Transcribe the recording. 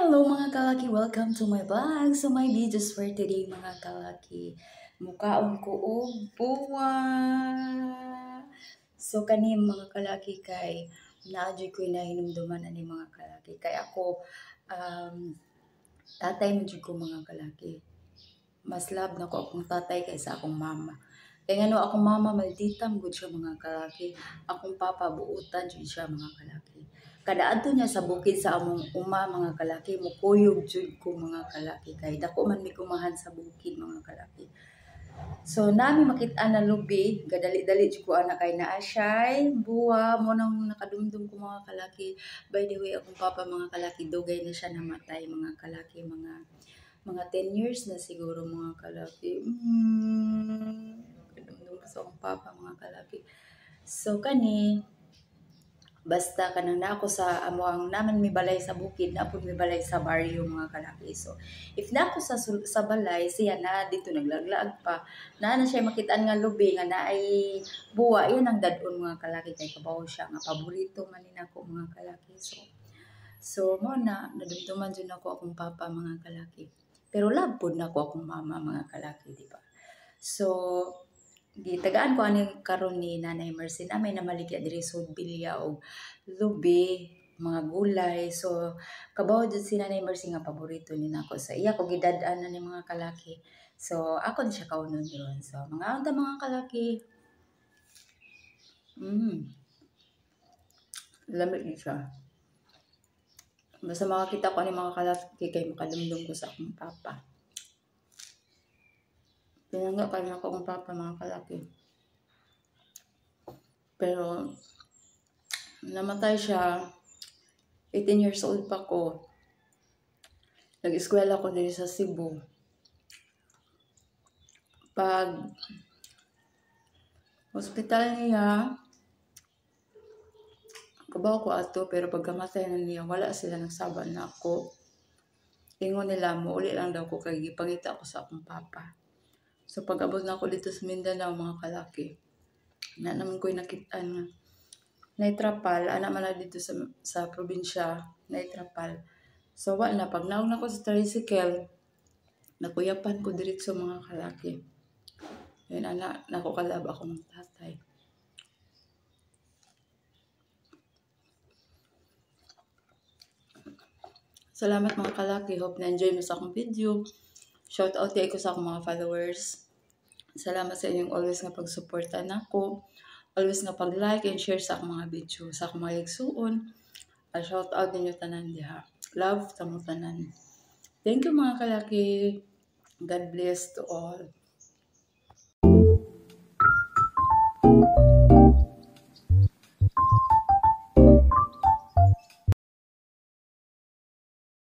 Hello mga kalaki! Welcome to my vlog! So my videos for today mga kalaki. Mukaon ko og buwa. So kanin mga kalaki kay naadyo ko na hinumduman ani mga kalaki. Kay ako tatay mo ko mga kalaki. Mas love na ko akong tatay kaysa akong mama. Kaya nga no, akong mama malditam gud siya mga kalaki. Akong papa buutan jud siya mga kalaki. Kada adto niya sa bukid sa among uma mga kalaki, mukuyog jud ko mga kalaki kay dako man mi kumahan sa bukid mga kalaki. So nami makit-an na lubi, gadali-dali jud ko ana kay naa siya'y buwa mo nang nakadumdum ko mga kalaki. By the way, akong papa mga kalaki dugay na siya namatay mga kalaki, mga 10 years na siguro mga kalaki. Kadumdum ko sa akong papa mga kalaki. So kani basta kanang na ako sa amoang naman mi balay sa bukid, na pud mi balay sa baryo mga kalaki. So if na ako sa balay, siya na dito naglaglaag pa, na siya makitaan nga lubi nga naay buwa, yun ang dadon mga kalaki kay kabaw siya nga paborito man ni nako mga kalaki. So mo na nadumduman jud nako akong papa mga kalaki. Pero love pod nako akong mama mga kalaki, di ba? So gitagaan ko ani karon ni Nanay Mercy namin na maligya diri sa bilya og lubi, mga gulay. So kabaw jud si Nanay Mercy nga paborito ni nako. Sa iya ko gidad-an ni mga kalaki. So ako din siya kaunon yun. So mga unta mga kalaki. Lamig siya. Basta makakita ko ni mga kalaki kay makadumdum ko sa akong papa. Pinangga kami ako akong papa mga kalaki. Pero namatay siya, 18 years old pa ko. Nag-eskwela ko dito sa Cebu. Pag hospital niya, kabaw ko ato, pero pagkamatay na niya, wala sila nagsaban na ako. Ingon nila mo, uli lang daw ko kay gipangita ko sa akong papa. So pag-abot na ako dito sa Mindanao mga kalaki, na naman ko'y nakitaan nga naitrapal, anak man na dito sa probinsya, naitrapal. So wala, pag naog na ko sa tricycle, nakuyapan ko diretso mga kalaki. Yun anak, nakukalab akong tatay. Salamat mga kalaki, hope na-enjoy mo sa akong video. Shout out ko sa akong mga followers. Salamat sa inyong always nga pagsuporta nako. Always nga pag-like and share sa akong mga video, sa akong mga igsuon. Shout out ninyo tanan diha. Love tamo tanan. Thank you mga kalaki. God bless to all.